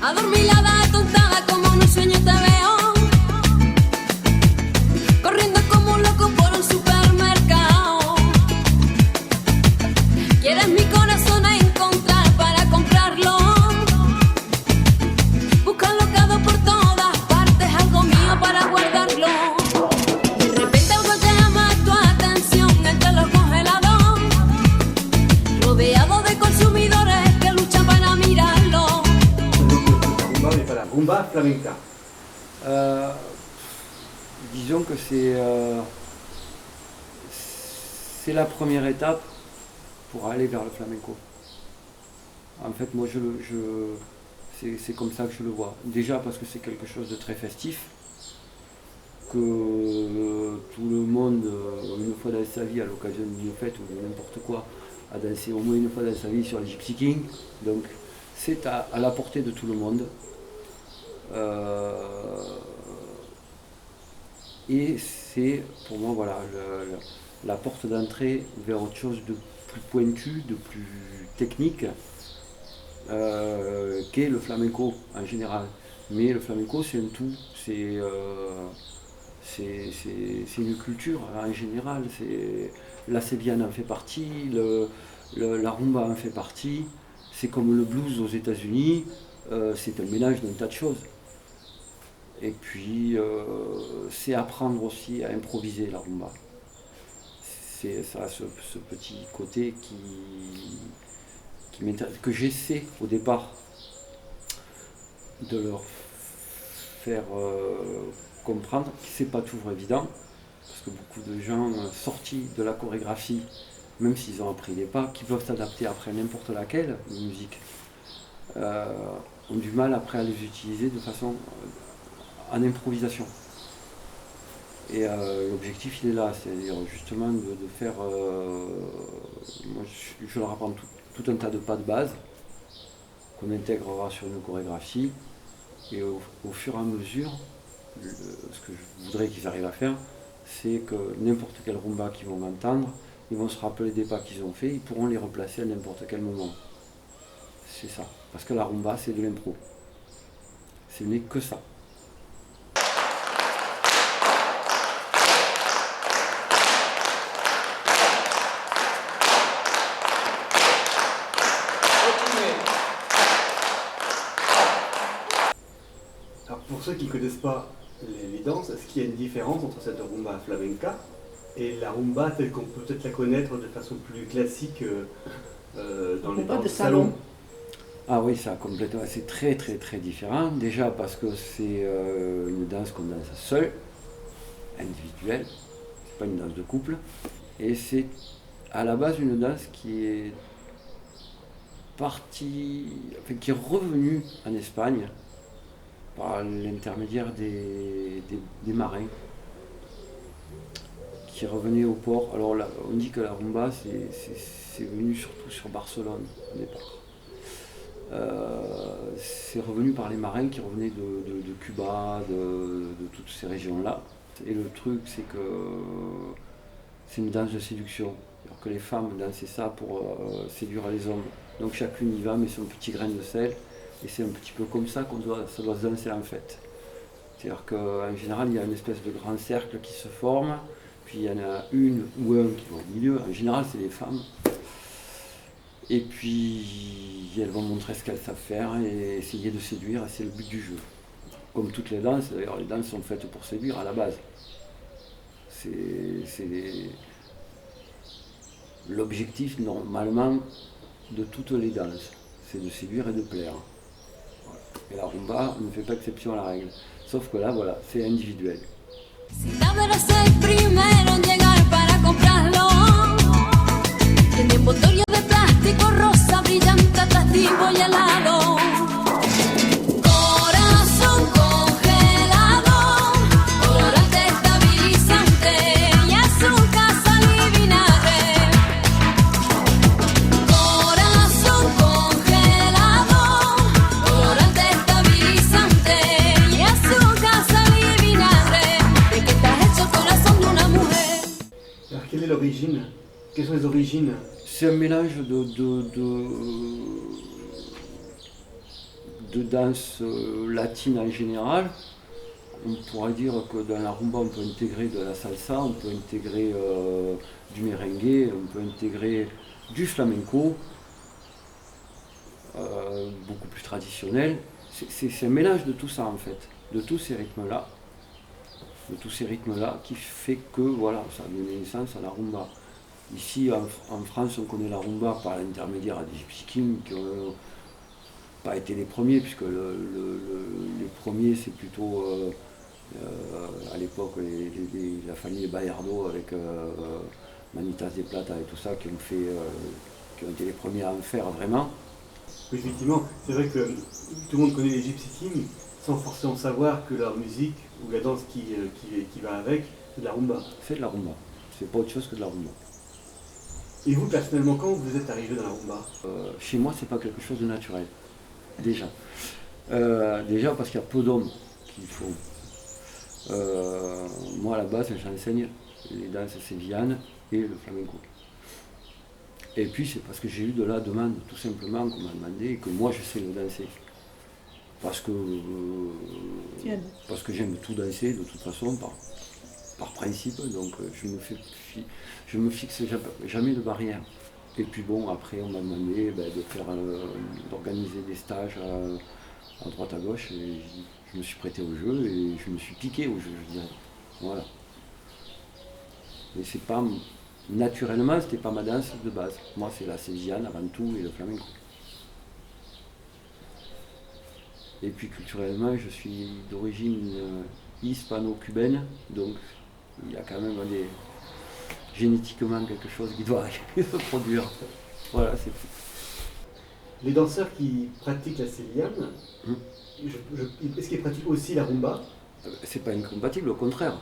Adormilada, atontada, como en un sueño te veo. Corriendo como un loco por un supermercado. Quieres mi corazón a encontrar para comprarlo. Busca locado por todas partes, algo mío para guardarlo. De repente algo llama tu atención entre los congelados, rodeado de consumidores que luchan para mirarlo. La rumba, mais pas la rumba flamenca. Disons que c'est la première étape pour aller vers le flamenco. En fait, moi, c'est comme ça que je le vois. Déjà parce que c'est quelque chose de très festif, que tout le monde, une fois dans sa vie, à l'occasion d'une fête ou de n'importe quoi, a dansé au moins une fois dans sa vie sur les Gypsy Kings. Donc, c'est à la portée de tout le monde. Et c'est pour moi voilà, la porte d'entrée vers autre chose de plus pointu, de plus technique, qu'est le flamenco en général. Mais le flamenco c'est un tout, c'est une culture en général. La sébiane en fait partie, la rumba en fait partie, c'est comme le blues aux États-Unis, c'est un mélange d'un tas de choses. Et puis, c'est apprendre aussi à improviser la rumba. C'est ça, ce petit côté qui que j'essaie au départ de leur faire comprendre. C'est pas toujours évident, parce que beaucoup de gens sortis de la chorégraphie, même s'ils ont appris des pas, qui peuvent s'adapter après n'importe laquelle musique, ont du mal après à les utiliser de façon en improvisation. Et l'objectif il est là, c'est-à-dire justement de faire, moi je leur apprends tout un tas de pas de base qu'on intégrera sur une chorégraphie, et au fur et à mesure, ce que je voudrais qu'ils arrivent à faire, c'est que n'importe quel rumba qu'ils vont entendre, ils vont se rappeler des pas qu'ils ont fait, ils pourront les replacer à n'importe quel moment. C'est ça, parce que la rumba c'est de l'impro, ce n'est que ça. Alors pour ceux qui ne connaissent pas les danses, est-ce qu'il y a une différence entre cette rumba flamenca et la rumba telle qu'on peut peut-être la connaître de façon plus classique dans les danses de salon? Ah oui, ça complètement, c'est très différent. Déjà parce que c'est une danse qu'on danse seule, individuelle, c'est pas une danse de couple. Et c'est à la base une danse qui est qui est revenue en Espagne par l'intermédiaire des marins qui revenaient au port. Alors là, on dit que la rumba c'est venu surtout sur Barcelone au départ. C'est revenu par les marins qui revenaient de Cuba, de toutes ces régions-là. Et le truc, c'est que c'est une danse de séduction. Alors que les femmes dansaient ça pour séduire les hommes. Donc chacune y va, met son petit grain de sel. Et c'est un petit peu comme ça ça doit se danser en fait. C'est-à-dire qu'en général, il y a une espèce de grand cercle qui se forme. Puis il y en a une ou un qui va au milieu. En général, c'est les femmes. Et puis elles vont montrer ce qu'elles savent faire et essayer de séduire, et c'est le but du jeu. Comme toutes les danses, d'ailleurs les danses sont faites pour séduire à la base. C'est l'objectif normalement de toutes les danses, c'est de séduire et de plaire. Voilà. Et la rumba ne fait pas exception à la règle. Sauf que là, voilà, c'est individuel. Rosa brillante, atractivo y helado. Corazón congelado, colorante estabilizante y azúcar, sal y vinagre. Corazón congelado, colorante estabilizante y azúcar, sal y vinagre. ¿De qué estás hecho corazón de una mujer? Alors quelle est l'origine? Quelles sont les origines? C'est un mélange de danse latine en général, on pourrait dire que dans la rumba on peut intégrer de la salsa, on peut intégrer du merengue, on peut intégrer du flamenco, beaucoup plus traditionnel. C'est un mélange de tout ça en fait, de tous ces rythmes-là. Qui fait que voilà, ça a donné naissance à la rumba. Ici en France, on connaît la rumba par l'intermédiaire des Gypsy Kings qui n'ont pas été les premiers, puisque les premiers c'est plutôt à l'époque la famille Bayardo avec Manitas de Plata et tout ça qui ont été les premiers à en faire vraiment. Oui, effectivement, c'est vrai que tout le monde connaît les Gypsy Kings sans forcément savoir que leur musique ou la danse qui va avec, c'est de la rumba. C'est de la rumba, c'est pas autre chose que de la rumba. Et vous, personnellement, quand vous êtes arrivé dans la rumba? Chez moi, c'est pas quelque chose de naturel, déjà. Déjà parce qu'il y a peu d'hommes qui le font. Moi, à la base, j'enseigne les danses sévillanes et le flamenco. Et puis, c'est parce que j'ai eu de la demande, tout simplement, qu'on m'a demandé et que moi, je sais le danser. Parce que j'aime tout danser, de toute façon, par principe. Donc, je me fixe jamais de barrière. Et puis bon, après, on m'a demandé d'organiser des stages à droite à gauche. Et je me suis prêté au jeu et je me suis piqué au jeu, je dirais. Voilà. Mais c'est pas... Naturellement, c'était pas ma danse de base. Moi, c'est la sévillane avant tout et le flamenco. Et puis culturellement, je suis d'origine hispano-cubaine, donc il y a quand même génétiquement quelque chose qui doit se produire. Voilà, c'est tout. Les danseurs qui pratiquent la sévillane, est-ce qu'ils pratiquent aussi la rumba? C'est pas incompatible, au contraire.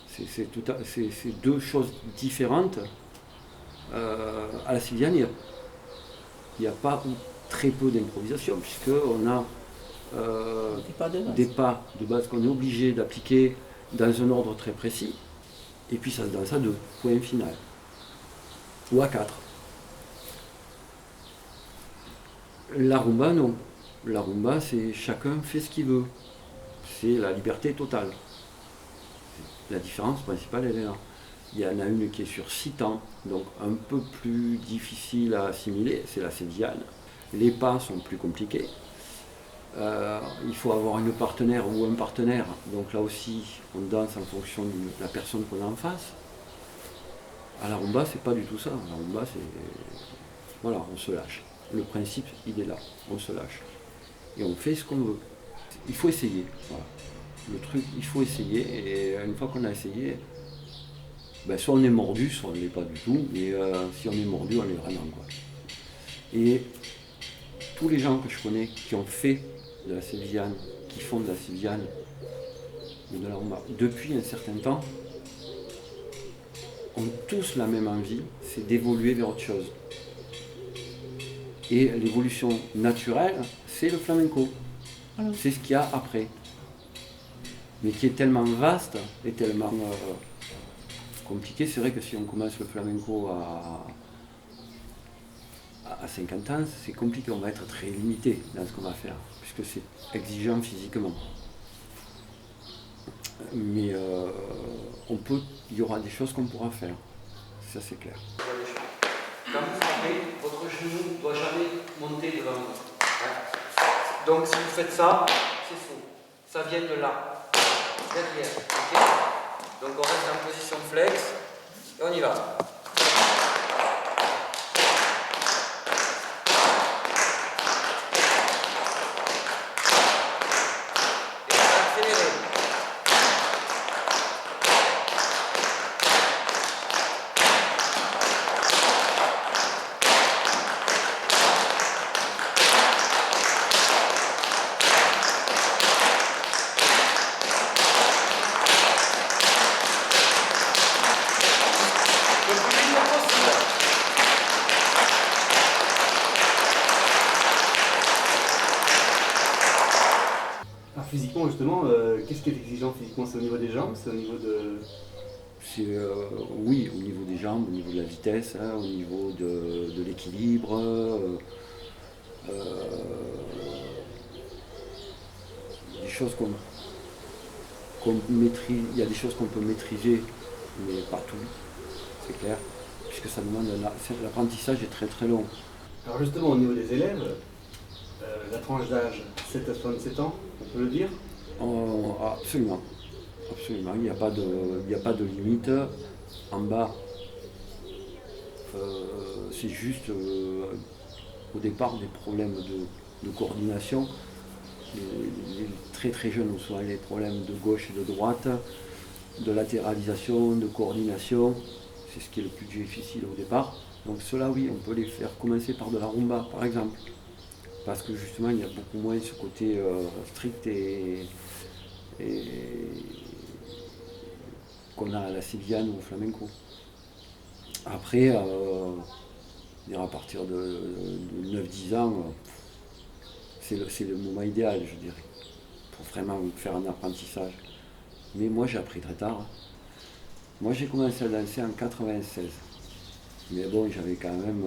C'est deux choses différentes. À la sévillane, il n'y a pas ou très peu d'improvisation, puisqu'on a des pas de base qu'on est obligé d'appliquer dans un ordre très précis, et puis ça se danse à 2, point final, ou à 4. La rumba, non. La rumba, c'est chacun fait ce qu'il veut. C'est la liberté totale. La différence principale, elle est là. Il y en a une qui est sur 6 temps, donc un peu plus difficile à assimiler, c'est la sévillane. Les pas sont plus compliqués. Il faut avoir une partenaire ou un partenaire, donc là aussi on danse en fonction de la personne qu'on a en face. À la rumba, c'est pas du tout ça. La rumba, c'est... Voilà, on se lâche. Le principe, il est là, on se lâche. Et on fait ce qu'on veut. Il faut essayer. Voilà. Le truc, il faut essayer, et une fois qu'on a essayé, soit on est mordu, soit on ne l'est pas du tout, mais si on est mordu, on l'est vraiment, quoi. Et tous les gens que je connais qui ont fait de la sévillane, qui font de la sévillane ou de la rumba depuis un certain temps, ont tous la même envie, c'est d'évoluer vers autre chose. Et l'évolution naturelle, c'est le flamenco. Alors, c'est ce qu'il y a après. Mais qui est tellement vaste et tellement compliqué. C'est vrai que si on commence le flamenco à 50 ans, c'est compliqué, on va être très limité dans ce qu'on va faire, puisque c'est exigeant physiquement. Mais il y aura des choses qu'on pourra faire, ça c'est clair. Quand vous frappez, votre genou ne doit jamais monter devant vous. Donc si vous faites ça, c'est faux. Ça vient de là, derrière. Okay, donc on reste en position flex et on y va. Physiquement, justement, qu'est-ce qui est exigeant physiquement? C'est au niveau des jambes? C'est au niveau de... Oui, au niveau des jambes, au niveau de la vitesse, hein, au niveau de l'équilibre. choses qu'on maîtrise, il y a des choses qu'on peut maîtriser, mais pas tout, c'est clair, puisque ça demande l'apprentissage est très très long. Alors justement, au niveau des élèves, la tranche d'âge 7 à 67 ans, on peut le dire? Absolument, absolument, il n'y a pas de limite. En bas, c'est juste au départ des problèmes de coordination. Les très très jeunes ont souvent les problèmes de gauche et de droite, de latéralisation, de coordination, c'est ce qui est le plus difficile au départ. Donc cela oui, on peut les faire commencer par de la rumba par exemple, parce que justement il y a beaucoup moins ce côté strict et qu'on a à la sévillane ou au flamenco. Après, à partir de 9-10 ans, c'est le moment idéal, je dirais, pour vraiment faire un apprentissage. Mais moi, j'ai appris très tard. Moi, j'ai commencé à danser en 96. Mais bon, j'avais quand même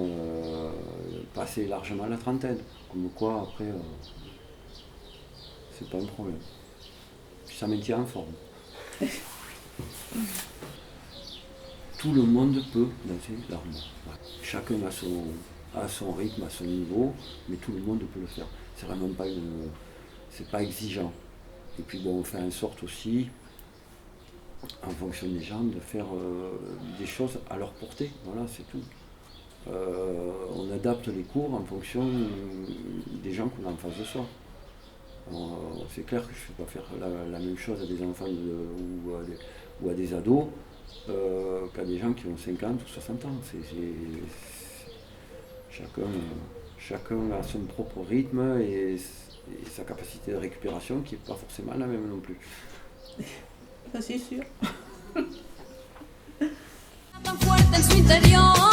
passé largement la trentaine. Comme quoi, après, c'est pas un problème. Puis ça maintient en forme. Tout le monde peut danser la rumba. Chacun a son rythme, à son niveau, mais tout le monde peut le faire. C'est vraiment c'est pas exigeant. Et puis bon, on fait en sorte aussi, en fonction des gens, de faire des choses à leur portée. Voilà, c'est tout. On adapte les cours en fonction des gens qu'on a en face de soi. C'est clair que je ne fais pas faire la même chose à des enfants ou à des ados qu'à des gens qui ont 50 ou 60 ans. Chacun a son propre rythme et sa capacité de récupération qui n'est pas forcément la même non plus. Ça c'est sûr. Tan fuerte en su interior.